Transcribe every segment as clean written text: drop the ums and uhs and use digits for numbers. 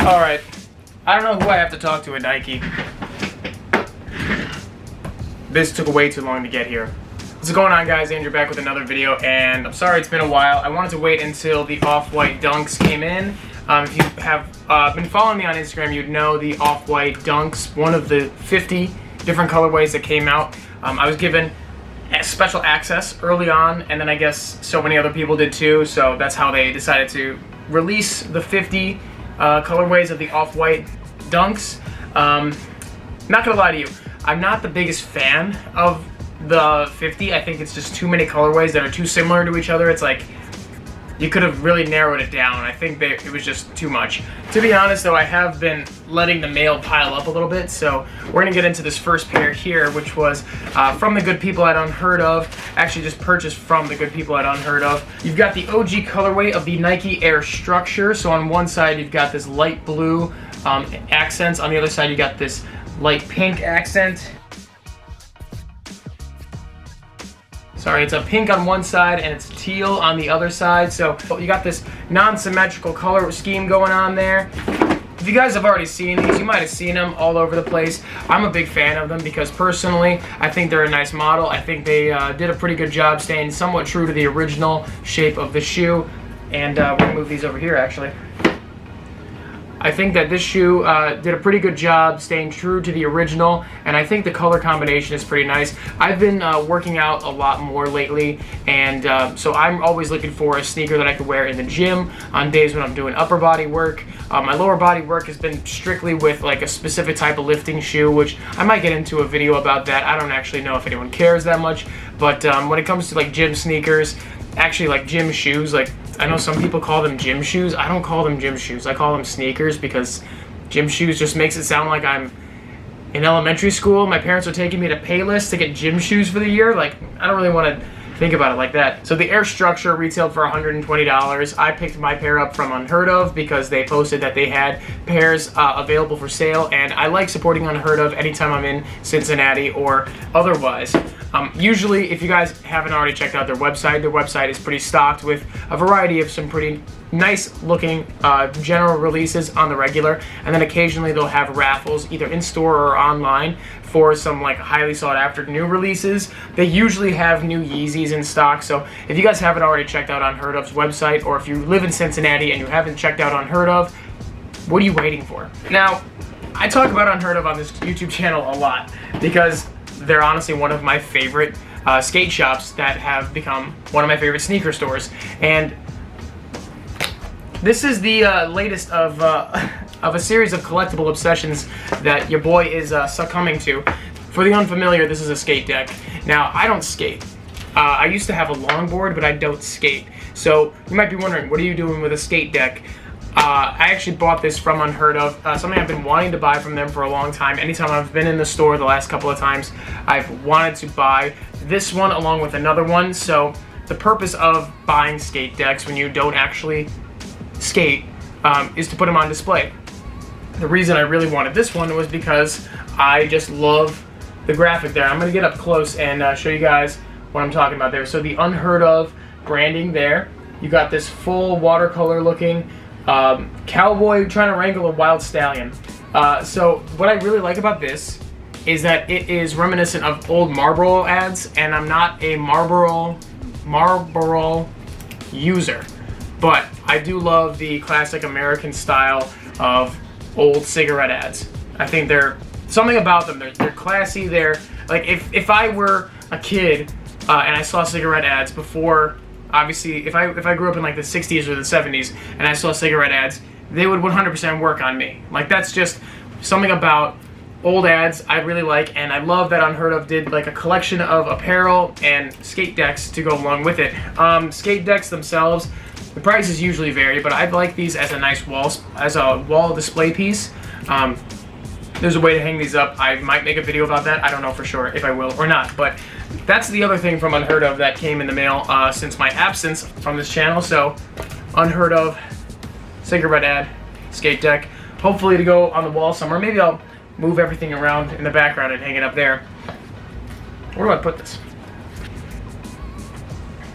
Alright, I don't know who I have to talk to at Nike. This took way too long to get here. What's going on, guys? Andrew back with another video, and I'm sorry it's been a while. I wanted to wait until the OffWhite Dunks came in. If you have been following me on Instagram, you'd know the OffWhite Dunks, one of the 50 different colorways that came out. I was given special access early on, and then I guess so many other people did too, so that's how they decided to release the 50 colorways of the OffWhite Dunks. Not gonna lie to you, I'm not the biggest fan of the 50. I think it's just too many colorways that are too similar to each other. It's like you could have really narrowed it down. I think it was just too much. To be honest though, I have been letting the mail pile up a little bit, so we're gonna get into this first pair here, which was from the good people at Unheard of. Actually just purchased from the good people at Unheard of. You've got the OG colorway of the Nike Air Structure. So on one side you've got this light blue accents, on the other side you got this light pink accent. Sorry, it's a pink on one side and it's teal on the other side. So you got this non-symmetrical color scheme going on there. If you guys have already seen these, you might have seen them all over the place. I'm a big fan of them because personally, I think they're a nice model. I think they did a pretty good job staying somewhat true to the original shape of the shoe. And we're gonna move these over here actually. I think that this shoe did a pretty good job staying true to the original, and I think the color combination is pretty nice. I've been working out a lot more lately, and so I'm always looking for a sneaker that I could wear in the gym on days when I'm doing upper body work. My lower body work has been strictly with like a specific type of lifting shoe, which I might get into a video about that. I don't actually know if anyone cares that much, but when it comes to like gym sneakers, actually like gym shoes, like I know some people call them gym shoes. I don't call them gym shoes. I call them sneakers because gym shoes just makes it sound like I'm in elementary school. My parents are taking me to Payless to get gym shoes for the year. Like, I don't really want to think about it like that. So the Air Structure retailed for $120. I picked my pair up from Unheard of because they posted that they had pairs available for sale, and I like supporting Unheard of anytime I'm in Cincinnati or otherwise. Usually, if you guys haven't already checked out their website is pretty stocked with a variety of some pretty nice looking general releases on the regular, and then occasionally they'll have raffles either in store or online for some like highly sought after new releases. They usually have new Yeezys in stock, so if you guys haven't already checked out Unheard of's website, or if you live in Cincinnati and you haven't checked out Unheard of, what are you waiting for? Now, I talk about Unheard of on this YouTube channel a lot because they're honestly one of my favorite skate shops that have become one of my favorite sneaker stores. And this is the latest of a series of collectible obsessions that your boy is succumbing to. For the unfamiliar, this is a skate deck. Now, I don't skate. I used to have a longboard, but I don't skate. So you might be wondering, what are you doing with a skate deck? I actually bought this from Unheard of, something I've been wanting to buy from them for a long time. Anytime I've been in the store the last couple of times, I've wanted to buy this one along with another one. So the purpose of buying skate decks when you don't actually skate is to put them on display. The reason I really wanted this one was because I just love the graphic there. I'm going to get up close and show you guys what I'm talking about there. So the Unheard of branding there. You got this full watercolor looking cowboy trying to wrangle a wild stallion. So what I really like about this is that it is reminiscent of old Marlboro ads, and I'm not a Marlboro user, but I do love the classic American style of old cigarette ads. I think they're something about them. They're classy. They're like if I were a kid and I saw cigarette ads before. Obviously, if I grew up in like the 60s or the 70s and I saw cigarette ads, they would 100% work on me. Like, that's just something about old ads I really like, and I love that Unheard of did like a collection of apparel and skate decks to go along with it. Skate decks themselves, the prices usually vary, but I like these as a nice wall display piece. There's a way to hang these up. I might make a video about that. I don't know for sure if I will or not, but that's the other thing from Unheard of that came in the mail since my absence from this channel. So Unheard of cigarette ad skate deck, hopefully to go on the wall somewhere. Maybe I'll move everything around in the background and hang it up there. Where do I put this?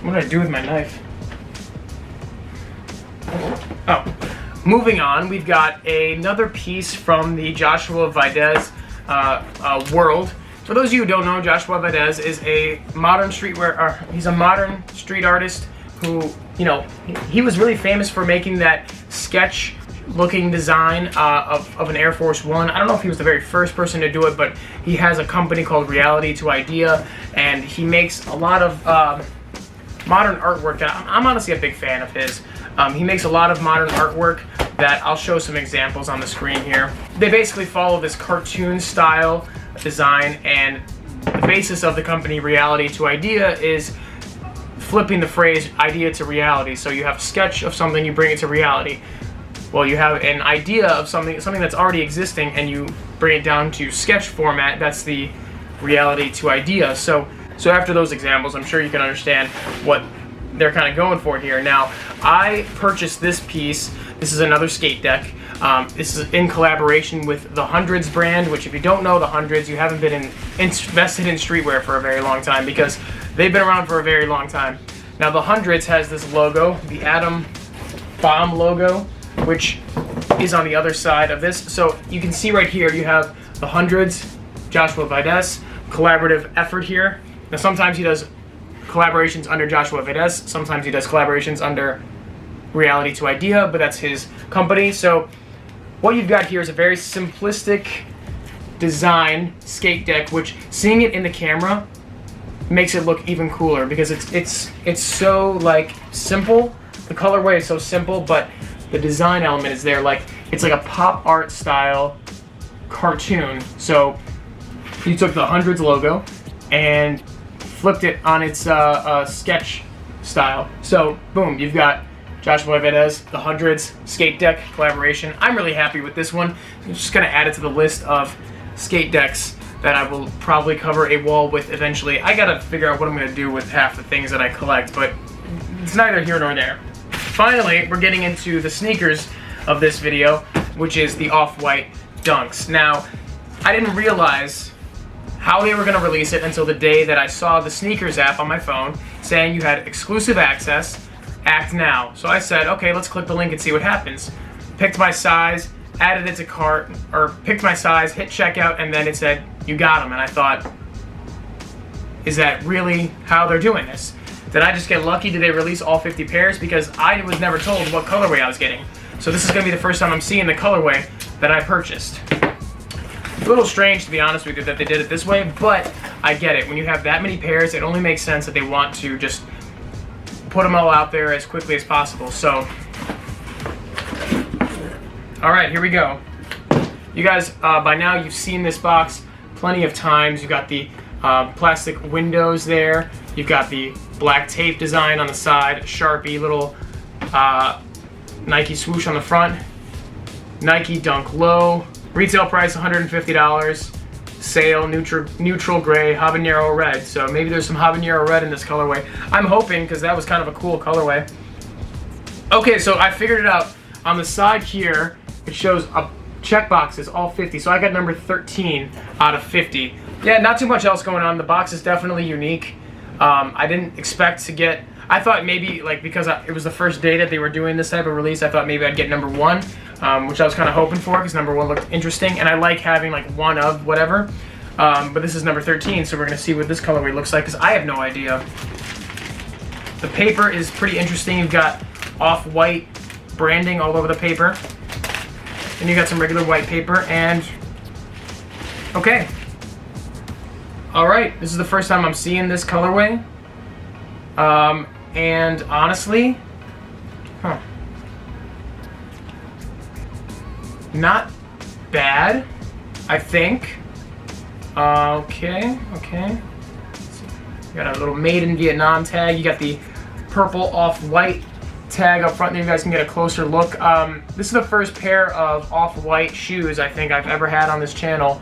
What do I do with my knife? Oh, Moving on, we've got another piece from the Joshua Vasquez world. For those of you who don't know, Joshua Vasquez is a modern streetwear, he's a modern street artist who, you know, he was really famous for making that sketch looking design of an Air Force One. I don't know if he was the very first person to do it, but he has a company called Reality to Idea, and he makes a lot of modern artwork that I'm honestly a big fan of his. He makes a lot of modern artwork that I'll show some examples on the screen here. They basically follow this cartoon style design, and the basis of the company Reality to Idea is flipping the phrase idea to reality. So you have a sketch of something, you bring it to reality. Well, you have an idea of something that's already existing, and you bring it down to sketch format. That's the Reality to Idea. So after those examples, I'm sure you can understand what they're kind of going for here. Now, I purchased this piece. This is another skate deck. This is in collaboration with the Hundreds brand, which if you don't know the Hundreds, you haven't been invested in streetwear for a very long time, because they've been around for a very long time. Now, the Hundreds has this logo, the Atom Bomb logo, which is on the other side of this. So you can see right here, you have the Hundreds, Joshua Vasquez, collaborative effort here. Now, sometimes he does collaborations under Joshua Vasquez, sometimes he does collaborations under Reality to Idea, but that's his company. So what you've got here is a very simplistic design skate deck, which seeing it in the camera makes it look even cooler, because it's so like simple. The colorway is so simple, but the design element is there. Like, it's like a pop art style cartoon. So you took the Hundreds logo and flipped it on its sketch style. So boom, you've got Joshua Vasquez, the Hundreds skate deck collaboration. I'm really happy with this one. I'm just gonna add it to the list of skate decks that I will probably cover a wall with eventually. I gotta figure out what I'm gonna do with half the things that I collect, but it's neither here nor there. Finally, we're getting into the sneakers of this video, which is the OffWhite Dunks. Now, I didn't realize how they were going to release it until the day that I saw the sneakers app on my phone saying you had exclusive access, act now. So I said, okay, let's click the link and see what happens. Picked my size, added it to cart, or picked my size, hit checkout, and then it said, you got them. And I thought, is that really how they're doing this? Did I just get lucky? Did they release all 50 pairs? Because I was never told what colorway I was getting. So this is going to be the first time I'm seeing the colorway that I purchased. It's a little strange, to be honest with you, that they did it this way, but I get it. When you have that many pairs, it only makes sense that they want to just put them all out there as quickly as possible. So, all right, here we go. You guys, by now you've seen this box plenty of times. You've got the plastic windows there. You've got the black tape design on the side, Sharpie, little Nike swoosh on the front. Nike Dunk Low. Retail price $150. Sale, neutral gray, habanero red. So maybe there's some habanero red in this colorway. I'm hoping, because that was kind of a cool colorway. Okay, so I figured it out. On the side here, it shows a check boxes, all 50. So I got number 13 out of 50. Yeah, not too much else going on. The box is definitely unique. I didn't expect to get, I thought maybe, like, because it was the first day that they were doing this type of release, I thought maybe I'd get number 1, which I was kind of hoping for, because number 1 looked interesting, and I like having, like, one of whatever. But this is number 13, so we're going to see what this colorway looks like, because I have no idea. The paper is pretty interesting. You've got off-white branding all over the paper. And you got some regular white paper, and okay. Alright, this is the first time I'm seeing this colorway. And honestly, not bad, I think. Okay. You got a little made in Vietnam tag. You got the purple off-white tag up front there. You guys can get a closer look. This is the first pair of off-white shoes I think I've ever had on this channel,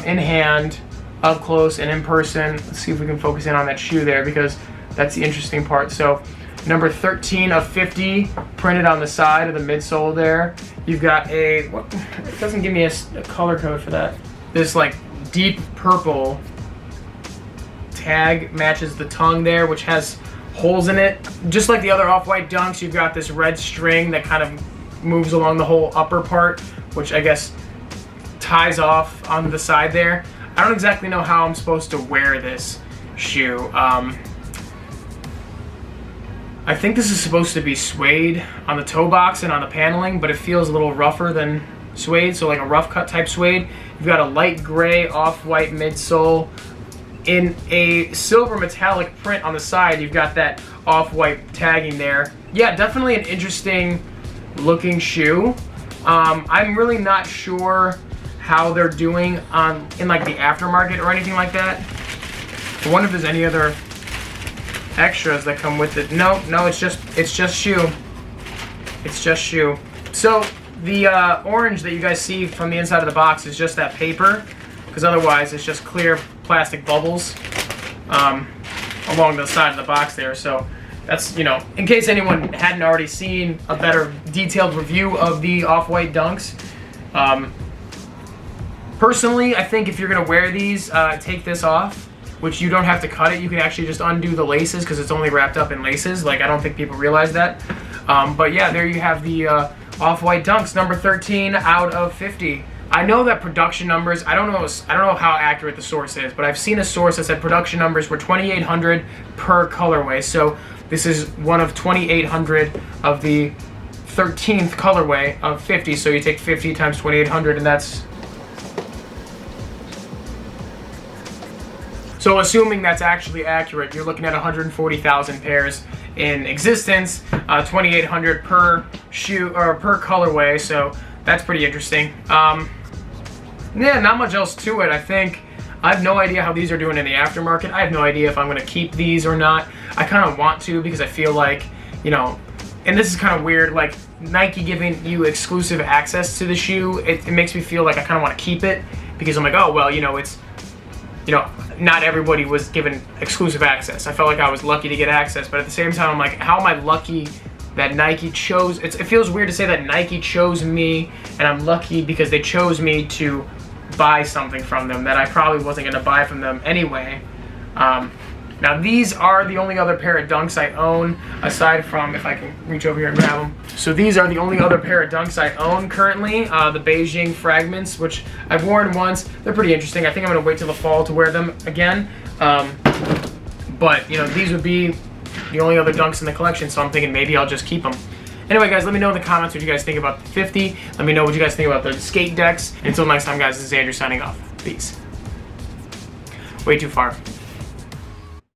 in hand, up close, and in person. Let's see if we can focus in on that shoe there, because that's the interesting part. So number 13 of 50 printed on the side of the midsole there. You've got a, what, it doesn't give me a color code for that. This like deep purple tag matches the tongue there, which has holes in it. Just like the other off-white dunks, you've got this red string that kind of moves along the whole upper part, which I guess ties off on the side there. I don't exactly know how I'm supposed to wear this shoe. I think this is supposed to be suede on the toe box and on the paneling, but it feels a little rougher than suede, so like a rough cut type suede. You've got a light gray off-white midsole. In a silver metallic print on the side, you've got that off-white tagging there. Yeah, definitely an interesting looking shoe. I'm really not sure how they're doing in like the aftermarket or anything like that. I wonder if there's any other extras that come with it. No, it's just shoe. It's just shoe. So the orange that you guys see from the inside of the box is just that paper, because otherwise it's just clear plastic bubbles along the side of the box there. So that's, you know, in case anyone hadn't already seen a better detailed review of the OffWhite Dunks. Personally, I think if you're gonna wear these, take this off, which you don't have to cut it. You can actually just undo the laces because it's only wrapped up in laces. Like, I don't think people realize that. But yeah, there you have the OffWhite Dunks, number 13 out of 50. I know that production numbers, I don't know how accurate the source is, but I've seen a source that said production numbers were 2,800 per colorway. So this is one of 2,800 of the 13th colorway of 50. So you take 50 times 2,800, and that's... So assuming that's actually accurate, you're looking at 140,000 pairs in existence, 2,800 per shoe or per colorway. So that's pretty interesting. Yeah, not much else to it. I think I have no idea how these are doing in the aftermarket. I have no idea if I'm going to keep these or not. I kind of want to, because I feel like, you know, and this is kind of weird, like Nike giving you exclusive access to the shoe, it makes me feel like I kind of want to keep it, because I'm like, oh, well, you know, it's, you know, not everybody was given exclusive access. I felt like I was lucky to get access, but at the same time, I'm like, how am I lucky that Nike chose? It feels weird to say that Nike chose me, and I'm lucky because they chose me to buy something from them that I probably wasn't going to buy from them anyway. Now, these are the only other pair of Dunks I own, aside from, if I can reach over here and grab them. So these are the only other pair of Dunks I own currently, the Beijing Fragments, which I've worn once. They're pretty interesting. I think I'm going to wait till the fall to wear them again. But, you know, these would be the only other Dunks in the collection, so I'm thinking maybe I'll just keep them. Anyway, guys, let me know in the comments what you guys think about the 50. Let me know what you guys think about the skate decks. Until next time, guys, this is Andrew signing off. Peace. Way too far.